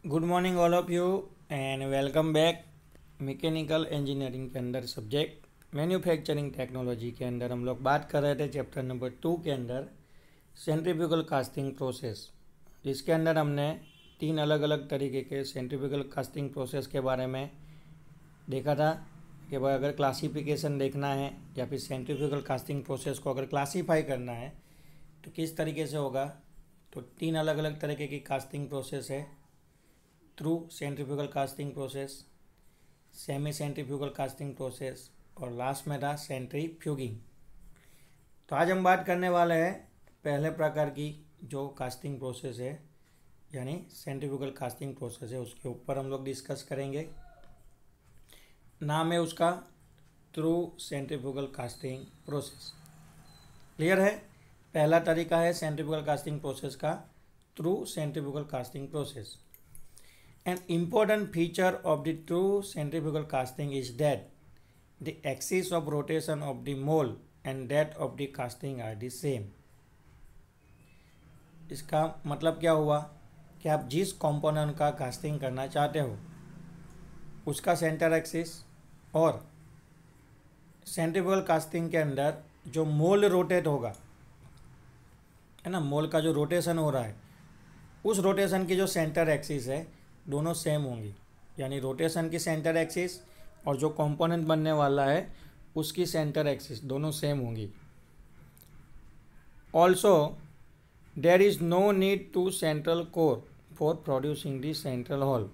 Good morning all of you and welcome back. Mechanical engineering के अंदर subject manufacturing technology के अंदर हम लोग बात कर रहे थे चैप्टर नंबर 2 के अंदर सेंट्रीफ्यूगल कास्टिंग प्रोसेस, जिसके अंदर हमने 3 अलग अलग तरीके के सेंट्रीफ्यूगल कास्टिंग प्रोसेस के बारे में देखा था कि भाई अगर क्लासिफिकेशन देखना है या फिर सेंट्रीफ्यूगल कास्टिंग प्रोसेस को अगर क्लासीफाई करना है तो किस तरीके से होगा। तो 3 अलग अलग तरीके की कास्टिंग प्रोसेस है, through centrifugal casting process, semi centrifugal casting process और लास्ट में था सेंट्रीफ्यूगिंग। तो आज हम बात करने वाले हैं पहले प्रकार की जो कास्टिंग प्रोसेस है यानी सेंट्रीफ्यूगल कास्टिंग प्रोसेस है, उसके ऊपर हम लोग डिस्कस करेंगे। नाम है उसका through centrifugal casting process. Clear है। पहला तरीका है सेंट्रीफ्यूगल कास्टिंग प्रोसेस का through centrifugal casting process. An important feature of the true centrifugal casting is that the axis of rotation of the mold and that of the casting are the same. इसका मतलब क्या हुआ कि आप जिस component का casting करना चाहते हो उसका सेंटर एक्सिस और सेंट्रीफ्यूगल कास्टिंग के अंदर जो मोल्ड रोटेट होगा है ना, मोल्ड का जो रोटेशन हो रहा है उस रोटेशन की जो सेंटर एक्सिस है दोनों सेम होंगी, यानी रोटेशन की सेंटर एक्सिस और जो कंपोनेंट बनने वाला है उसकी सेंटर एक्सिस दोनों सेम होंगी। Also there is no need to central core for producing the central hall.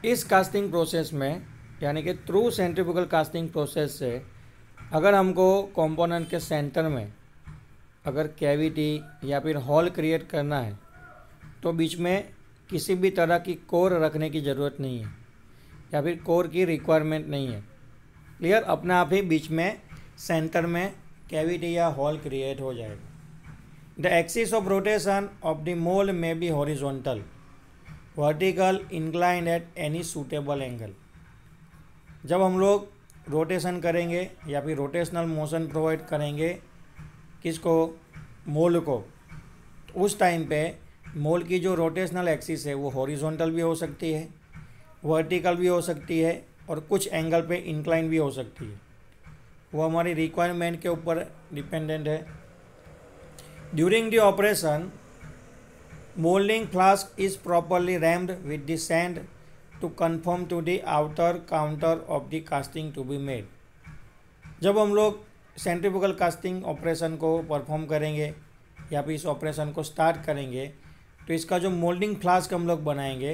इस कास्टिंग प्रोसेस में यानी कि थ्रू सेंट्रीफ्यूगल कास्टिंग प्रोसेस से अगर हमको कंपोनेंट के सेंटर में अगर कैविटी या फिर हॉल क्रिएट करना है तो बीच में किसी भी तरह की कोर रखने की ज़रूरत नहीं है या फिर कोर की रिक्वायरमेंट नहीं है। क्लियर, अपने आप ही बीच में सेंटर में कैविटी या हॉल क्रिएट हो जाएगा। The axis of rotation of the mould में be horizontal, vertical, inclined at any suitable angle. जब हम लोग रोटेशन करेंगे या फिर रोटेशनल मोशन प्रोवाइड करेंगे किसको, मोल्ड को, तो उस टाइम पे मोल्ड की जो रोटेशनल एक्सिस है वो हॉरिजॉन्टल भी हो सकती है, वर्टिकल भी हो सकती है और कुछ एंगल पे इंक्लाइन भी हो सकती है। वो हमारी रिक्वायरमेंट के ऊपर डिपेंडेंट है। During the operation moulding flask is properly rammed with the sand to confirm to the outer counter of the casting to be made. जब हम लोग सेंट्रीफ्यूगल कास्टिंग ऑपरेशन को परफॉर्म करेंगे या फिर इस ऑपरेशन को स्टार्ट करेंगे तो इसका जो मोल्डिंग फ्लास्क हम लोग बनाएंगे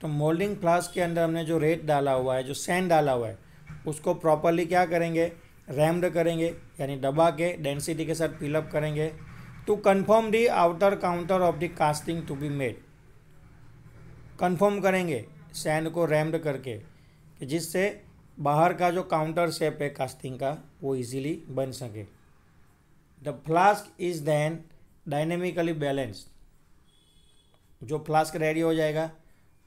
तो मोल्डिंग फ्लास्क के अंदर हमने जो रेत डाला हुआ है, जो सैंड डाला हुआ है, उसको प्रॉपरली क्या करेंगे, रैम्ड करेंगे, यानी दबा के डेंसिटी के साथ फिलअप करेंगे to confirm the outer counter of the casting to be made. Confirm करेंगे सैंड को रैम्ड करके कि जिससे बाहर का जो काउंटर शेप है कास्टिंग का वो इजीली बन सके। The flask is then dynamically balanced. जो फ्लास्क रेडी हो जाएगा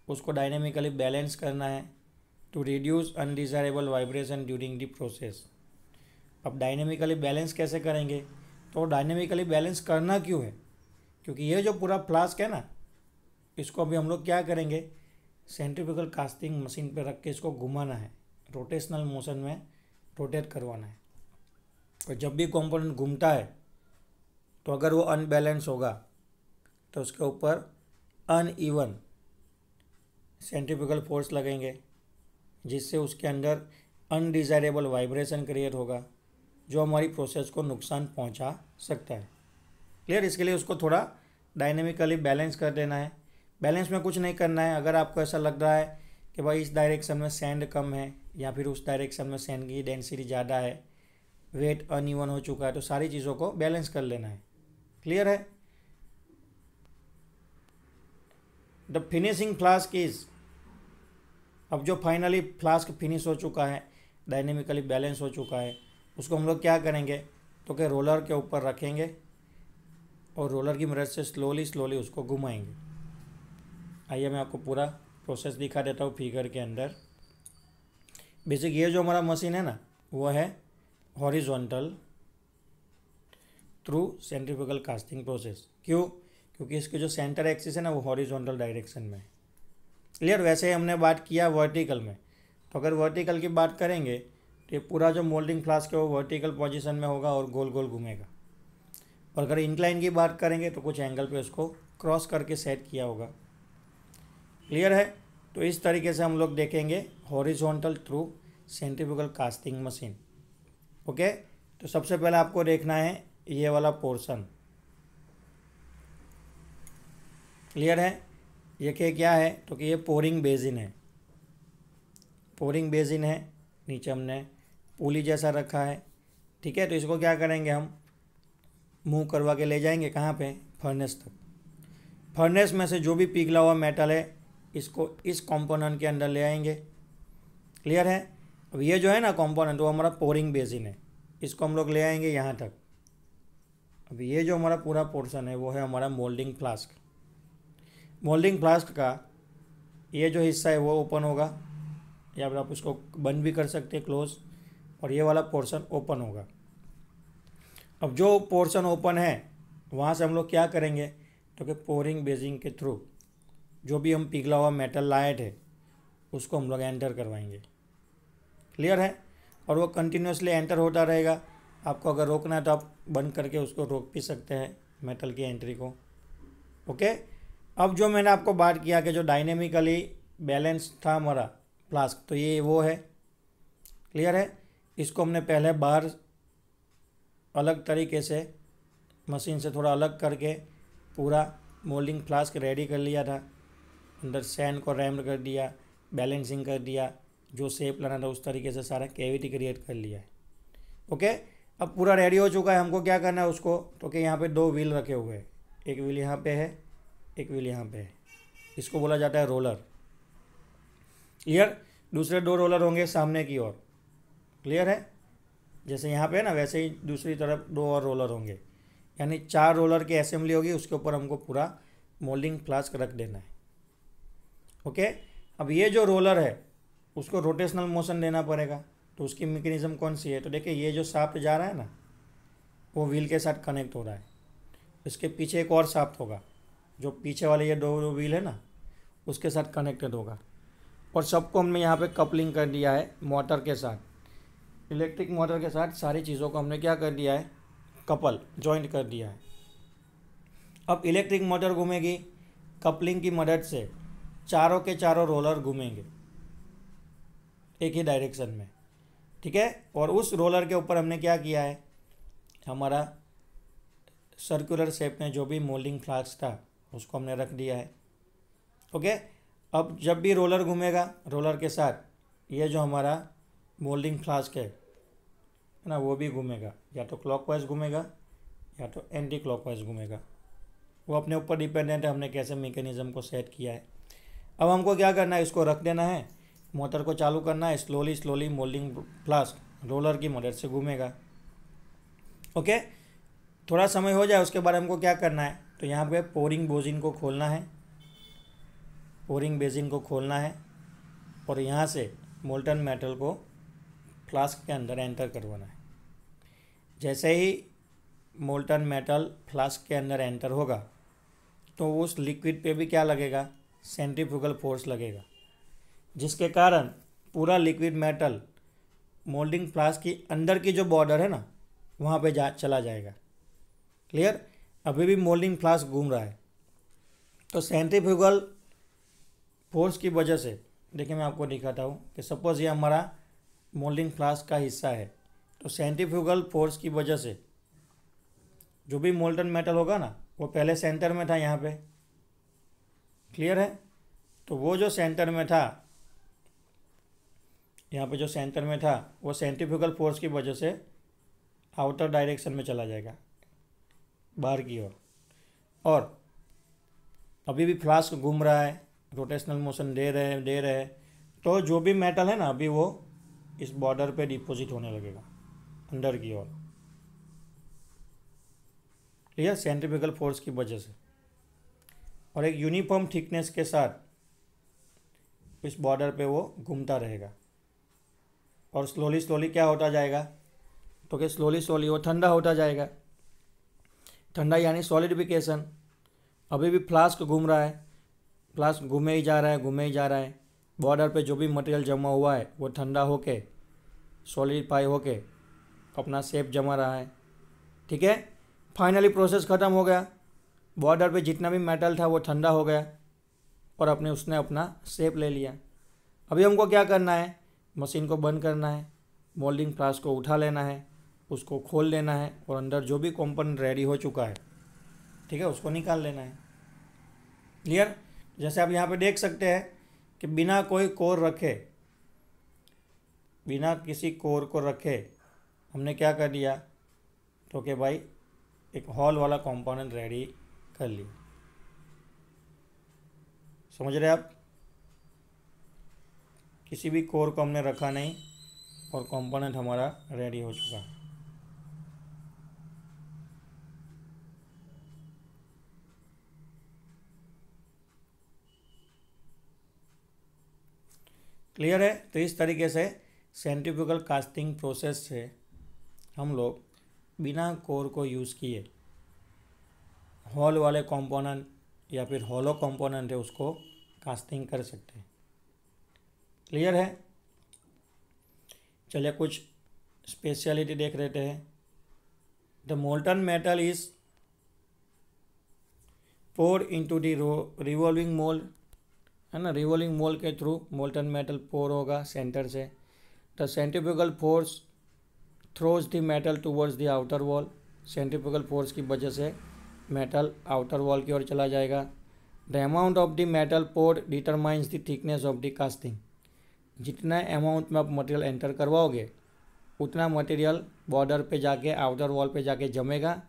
उसको डायनेमिकली बैलेंस करना है to reduce undesirable vibration during the process. अब डायनेमिकली बैलेंस कैसे करेंगे, तो डायनेमिकली बैलेंस करना क्यों है, क्योंकि ये जो पूरा फ्लास्क है ना इसको अभी हम लोग क्या करेंगे, सेंट्रीफ्यूगल कास्टिंग मशीन पे रख के इसको घुमाना है, रोटेशनल मोशन में रोटेट करवाना है। और जब भी कंपोनेंट घूमता है तो अगर वो अनबैलेंस होगा तो उसके ऊपर अनइवन सेंट्रीफ्यूगल फोर्स लगेंगे जिससे उसके अंदर अनडिज़ायरेबल वाइब्रेशन क्रिएट होगा जो हमारी प्रोसेस को नुकसान पहुंचा सकता है। क्लियर, इसके लिए उसको थोड़ा डायनेमिकली बैलेंस कर देना है। बैलेंस में कुछ नहीं करना है। अगर आपको ऐसा लग रहा है कि भाई इस डायरेक्शन में सैंड कम है या फिर उस डायरेक्शन में सैंड की डेंसिटी ज़्यादा है, वेट अनइवन हो चुका है, तो सारी चीज़ों को बैलेंस कर लेना है। क्लियर है। द फिनिशिंग फ्लास्क इज, अब जो फाइनली फ्लास्क फिनिश हो चुका है, डायनेमिकली बैलेंस हो चुका है, उसको हम लोग क्या करेंगे तो कि रोलर के ऊपर रखेंगे और रोलर की मदद से स्लोली स्लोली उसको घुमाएंगे। आइए मैं आपको पूरा प्रोसेस दिखा देता हूँ फिगर के अंदर। बेसिक ये जो हमारा मशीन है ना वो है horizontal through centrifugal casting process. क्यों, क्योंकि इसके जो सेंटर एक्सिस है ना वो हॉरिजॉन्टल डायरेक्शन में है। क्लियर। वैसे ही हमने बात किया वर्टिकल में, तो अगर वर्टिकल की बात करेंगे तो ये पूरा जो मोल्डिंग फ्लास्क है वो वर्टिकल पोजीशन में होगा और गोल गोल घूमेगा। और अगर इंक्लाइन की बात करेंगे तो कुछ एंगल पे उसको क्रॉस करके सेट किया होगा। क्लियर है। तो इस तरीके से हम लोग देखेंगे horizontal through centrifugal casting machine. Okay, तो सबसे पहले आपको देखना है ये वाला पोर्शन। क्लियर है। ये क्या है, तो कि ये पोरिंग बेसिन है। पोरिंग बेसिन है, नीचे हमने पुली जैसा रखा है। ठीक है, तो इसको क्या करेंगे, हम मूव करवा के ले जाएंगे कहाँ पे, फर्नेस तक। फर्नेस में से जो भी पिघला हुआ मेटल है इसको इस कंपोनेंट के अंदर ले आएंगे। क्लियर है। अब ये जो है ना कंपोनेंट वो हमारा पोरिंग बेसिन है, इसको हम लोग ले आएंगे यहाँ तक। अब ये जो हमारा पूरा पोर्शन है वो है हमारा मोल्डिंग फ्लास्क। मोल्डिंग फ्लास्क का ये जो हिस्सा है वो ओपन होगा, या फिर आप उसको बंद भी कर सकते हैं, क्लोज, और ये वाला पोर्शन ओपन होगा। अब जो पोर्शन ओपन है वहाँ से हम लोग क्या करेंगे, तो कि पोरिंग बेसिन के थ्रू जो भी हम पिघला हुआ मेटल लाए थे उसको हम लोग एंटर करवाएंगे। क्लियर है। और वो कंटिन्यूसली एंटर होता रहेगा। आपको अगर रोकना है तो आप बंद करके उसको रोक भी सकते हैं मेटल की एंट्री को। ओके। अब जो मैंने आपको बात किया कि जो डायनेमिकली बैलेंस था हमारा फ्लास्क, तो ये वो है। क्लियर है। इसको हमने पहले बाहर अलग तरीके से मशीन से थोड़ा अलग करके पूरा मोल्डिंग फ्लास्क रेडी कर लिया था। अंदर सैंड को रैम्ड कर दिया, बैलेंसिंग कर दिया, जो शेप लाना था उस तरीके से सारा कैविटी क्रिएट कर लिया है। ओके। अब पूरा रेडी हो चुका है। हमको क्या करना है उसको, तो कि यहाँ पे 2 व्हील रखे हुए हैं, एक व्हील यहाँ पे है, एक व्हील यहाँ पे है। इसको बोला जाता है रोलर। क्लियर। दूसरे 2 रोलर होंगे सामने की ओर। क्लियर है। जैसे यहाँ पे है ना वैसे ही दूसरी तरफ 2 और रोलर होंगे, यानी 4 रोलर की असेंबली होगी। उसके ऊपर हमको पूरा मोल्डिंग फ्लास्क रख देना है। ओके। अब ये जो रोलर है उसको रोटेशनल मोशन देना पड़ेगा, तो उसकी मैकेनिज्म कौन सी है, तो देखिए ये जो शाफ्ट जा रहा है ना वो व्हील के साथ कनेक्ट हो रहा है। इसके पीछे एक और शाफ्ट होगा जो पीछे वाले ये 2 व्हील है ना उसके साथ कनेक्टेड होगा। और सबको हमने यहाँ पे कपलिंग कर दिया है मोटर के साथ, इलेक्ट्रिक मोटर के साथ सारी चीज़ों को हमने क्या कर दिया है, कपल जॉइंट कर दिया है। अब इलेक्ट्रिक मोटर घूमेगी, कपलिंग की मदद से चारों के चारों रोलर घूमेंगे एक ही डायरेक्शन में। ठीक है। और उस रोलर के ऊपर हमने क्या किया है, हमारा सर्कुलर शेप में जो भी मोल्डिंग फ्लास्क था उसको हमने रख दिया है। ओके। अब जब भी रोलर घूमेगा, रोलर के साथ ये जो हमारा मोल्डिंग फ्लास्क है ना वो भी घूमेगा, या तो क्लॉकवाइज घूमेगा या तो एंटी क्लॉकवाइज घूमेगा। वो अपने ऊपर डिपेंडेंट है हमने कैसे मैकेनिज्म को सेट किया है। अब हमको क्या करना है, इसको रख देना है, मोटर को चालू करना है, slowly slowly moulding flask roller की मदद से घूमेगा। ओके। थोड़ा समय हो जाए उसके बाद हमको क्या करना है, तो यहाँ पे पोरिंग बेसिन को खोलना है, पोरिंग बेसिन को खोलना है और यहाँ से मोल्टन मेटल को फ्लास्क के अंदर एंटर करवाना है। जैसे ही मोल्टन मेटल फ्लास्क के अंदर एंटर होगा तो उस लिक्विड पे भी क्या लगेगा, सेंट्रीफ्यूगल फोर्स लगेगा, जिसके कारण पूरा लिक्विड मेटल मोल्डिंग फ्लास्क की अंदर की जो बॉर्डर है ना वहाँ पे चला जाएगा। क्लियर। अभी भी मोल्डिंग फ्लास्क घूम रहा है, तो सेंट्रीफ्यूगल फोर्स की वजह से, देखिए मैं आपको दिखाता हूँ कि सपोज ये हमारा मोल्डिंग फ्लास्क का हिस्सा है, तो सेंट्रीफ्यूगल फोर्स की वजह से जो भी मोल्टन मेटल होगा ना वो पहले सेंटर में था यहाँ पे। क्लियर है। तो वो जो सेंटर में था, यहाँ पे जो सेंटर में था वो सेंट्रीफ्यूगल फोर्स की वजह से आउटर डायरेक्शन में चला जाएगा, बाहर की ओर। और अभी भी फ्लास्क घूम रहा है, रोटेशनल मोशन दे रहे हैं, तो जो भी मेटल है ना अभी वो इस बॉर्डर पे डिपॉजिट होने लगेगा अंदर की ओर। क्लियर। सेंट्रीफ्यूगल फोर्स की वजह से, और एक यूनिफॉर्म थिकनेस के साथ इस बॉर्डर पे वो घूमता रहेगा। और स्लोली स्लोली क्या होता जाएगा, तो कि स्लोली स्लोली वो ठंडा होता जाएगा। ठंडा यानी सॉलिडिफिकेशन। अभी भी फ्लास्क घूम रहा है, फ्लास्क घूमे ही जा रहा है, घूमे ही जा रहा है। बॉर्डर पे जो भी मटेरियल जमा हुआ है वो ठंडा होके सॉलिडिफाई होके अपना शेप जमा रहा है। ठीक है, फाइनली प्रोसेस ख़त्म हो गया। बॉर्डर पे जितना भी मेटल था वो ठंडा हो गया और उसने अपना शेप ले लिया। अभी हमको क्या करना है, मशीन को बंद करना है, मोल्डिंग फ्लास्क को उठा लेना है, उसको खोल लेना है और अंदर जो भी कंपोनेंट रेडी हो चुका है, ठीक है, उसको निकाल लेना है। क्लियर? जैसे आप यहाँ पे देख सकते हैं कि बिना कोई कोर रखे, बिना किसी कोर को रखे हमने क्या कर दिया, तो कि भाई एक हॉल वाला कंपोनेंट रेडी कर लिया। समझ रहे आप? किसी भी कोर को हमने रखा नहीं और कंपोनेंट हमारा रेडी हो चुका। क्लियर है? तो इस तरीके से सेंट्रीफ्यूगल कास्टिंग प्रोसेस से हम लोग बिना कोर को यूज़ किए हॉल वाले कंपोनेंट या फिर हॉलो कंपोनेंट है उसको कास्टिंग कर सकते हैं। क्लियर है? चलिए कुछ स्पेशलिटी देख लेते हैं। The molten metal is poured into the revolving mould, है ना, रिवॉल्विंग मोल्ड के थ्रू मोल्टन मेटल पोर होगा सेंटर से। The centrifugal force throws the metal towards the outer wall, centrifugal force की वजह से मेटल आउटर वॉल की ओर चला जाएगा। The amount of the metal poured determines the thickness of the casting, जितना अमाउंट में आप मटेरियल एंटर करवाओगे उतना मटेरियल बॉर्डर पे जाके आउटर वॉल पे जाके जमेगा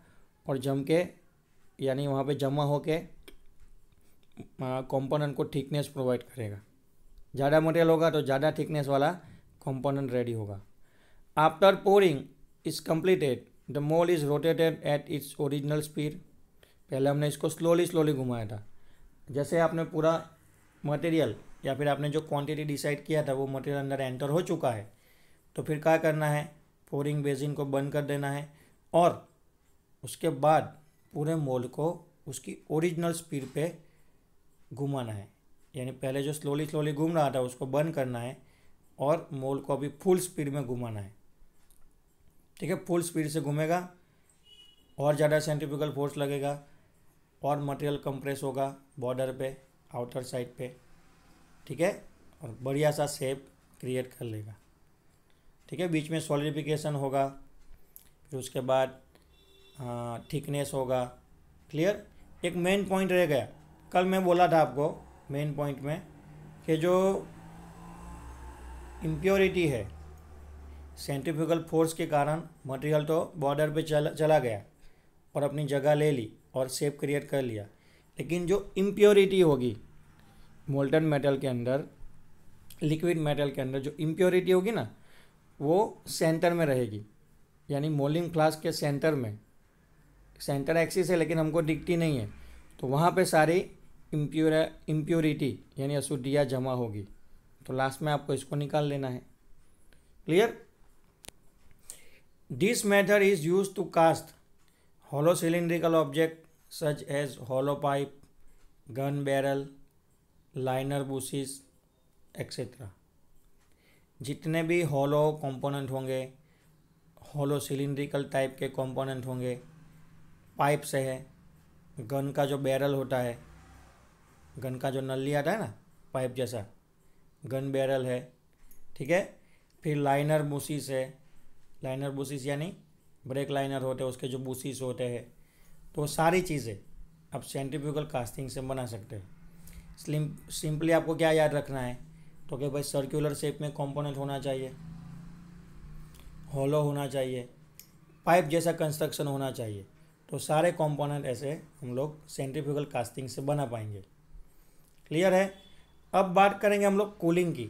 और जम के यानी वहाँ पे जमा होके कंपोनेंट को थिकनेस प्रोवाइड करेगा। ज़्यादा मटेरियल होगा तो ज़्यादा थिकनेस वाला कंपोनेंट रेडी होगा। After pouring is completed the mould is rotated at its original speed. पहले हमने इसको स्लोली घुमाया था। जैसे आपने पूरा मटेरियल या फिर आपने जो क्वांटिटी डिसाइड किया था वो मटेरियल अंदर एंटर हो चुका है, तो फिर क्या करना है, पोरिंग बेसिन को बंद कर देना है और उसके बाद पूरे मोल्ड को उसकी ओरिजिनल स्पीड पे घुमाना है। यानी पहले जो स्लोली घूम रहा था उसको बंद करना है और मोल्ड को अभी फुल स्पीड में घुमाना है। ठीक है, फुल स्पीड से घूमेगा और ज़्यादा सेंट्रीफ्यूगल फोर्स लगेगा और मटेरियल कंप्रेस होगा बॉर्डर पे आउटर साइड पे। ठीक है, और बढ़िया सा शेप क्रिएट कर लेगा। ठीक है, बीच में सॉलिडिफिकेशन होगा, फिर उसके बाद थिकनेस होगा। क्लियर? एक मेन पॉइंट रह गया, कल मैं बोला था आपको मेन पॉइंट में कि जो इम्प्योरिटी है सेंट्रीफ्यूगल फोर्स के कारण मटेरियल तो बॉर्डर पे चला गया और अपनी जगह ले ली और शेप क्रिएट कर लिया, लेकिन जो इम्प्योरिटी होगी मोल्टन मेटल के अंदर, लिक्विड मेटल के अंदर जो इम्प्योरिटी होगी ना वो सेंटर में रहेगी। यानी मोल्डिंग फ्लास्क के सेंटर में, सेंटर एक्सिस है लेकिन हमको दिखती नहीं है, तो वहाँ पे सारी इम्प्योरिटी यानी अशुद्धियाँ जमा होगी। तो लास्ट में आपको इसको निकाल लेना है। Clear? This method is use to cast hollow cylindrical object such as hollow pipe, gun barrel, liner bushes etc. जितने भी हॉलो कंपोनेंट होंगे, हॉलो सिलिंड्रिकल टाइप के कंपोनेंट होंगे, पाइप से है, गन का जो बैरल होता है, गन का जो नली आता है ना पाइप जैसा, गन बैरल है। ठीक है, फिर लाइनर बुशीस है, लाइनर बुशीस यानी ब्रेक लाइनर होते हैं उसके जो बुशीस होते हैं, तो सारी चीज़ें आप सेंट्रीफ्यूगल कास्टिंग से बना सकते हैं। सिंपली आपको क्या याद रखना है, तो कि भाई सर्कुलर शेप में कंपोनेंट होना चाहिए, हॉलो होना चाहिए, पाइप जैसा कंस्ट्रक्शन होना चाहिए, तो सारे कंपोनेंट ऐसे हम लोग सेंट्रीफ्यूगल कास्टिंग से बना पाएंगे। क्लियर है? अब बात करेंगे हम लोग कूलिंग की,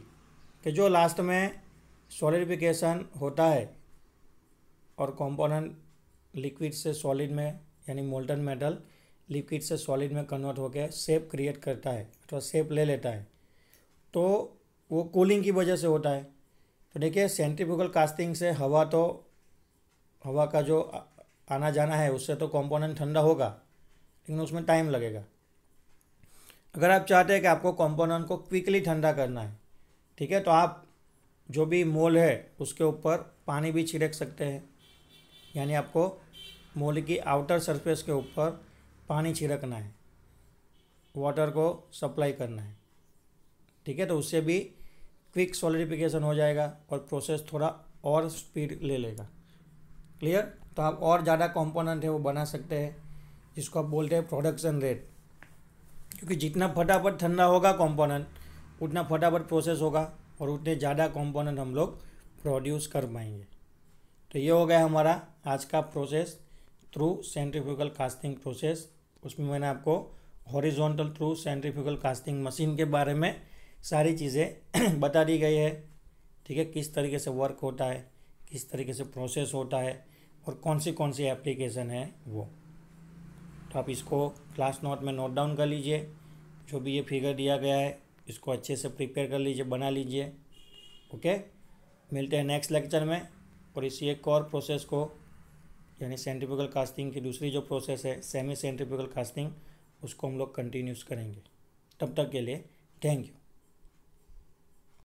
कि जो लास्ट में सॉलिडिफिकेशन होता है और कंपोनेंट लिक्विड से सॉलिड में यानी मोल्टन मेटल लिक्विड से सॉलिड में कन्वर्ट होकर शेप क्रिएट करता है अथवा शेप ले लेता है, तो वो कूलिंग की वजह से होता है। तो देखिए सेंट्रीफ्यूगल कास्टिंग से हवा का जो आना जाना है उससे तो कंपोनेंट ठंडा होगा, लेकिन उसमें टाइम लगेगा। अगर आप चाहते हैं कि आपको कंपोनेंट को क्विकली ठंडा करना है, ठीक है, तो आप जो भी मोल है उसके ऊपर पानी भी छिड़क सकते हैं। यानी आपको मोल की आउटर सरफेस के ऊपर पानी छिड़कना है, वाटर को सप्लाई करना है, ठीक है, तो उससे भी क्विक सॉलिडिफिकेशन हो जाएगा और प्रोसेस थोड़ा और स्पीड ले लेगा। क्लियर? तो आप और ज़्यादा कंपोनेंट है वो बना सकते हैं, जिसको आप बोलते हैं प्रोडक्शन रेट, क्योंकि जितना फटाफट ठंडा होगा कंपोनेंट उतना फटाफट प्रोसेस होगा और उतने ज़्यादा कंपोनेंट हम लोग प्रोड्यूस कर पाएंगे। तो ये हो गया हमारा आज का process through centrifugal casting process. उसमें मैंने आपको horizontal through centrifugal casting machine के बारे में सारी चीज़ें बता दी गई है, ठीक है, किस तरीके से वर्क होता है, किस तरीके से प्रोसेस होता है और कौन सी एप्लीकेशन है वो। तो आप इसको क्लास नोट में नोट डाउन कर लीजिए। जो भी ये फिगर दिया गया है इसको अच्छे से प्रिपेयर कर लीजिए, बना लीजिए। ओके, मिलते हैं नेक्स्ट लेक्चर में और इसी एक और प्रोसेस को, यानी सेंट्रीफ्यूगल कास्टिंग की दूसरी जो प्रोसेस है सेमी सेंट्रीफ्यूगल कास्टिंग, उसको हम लोग कंटिन्यूस करेंगे। तब तक के लिए थैंक यू।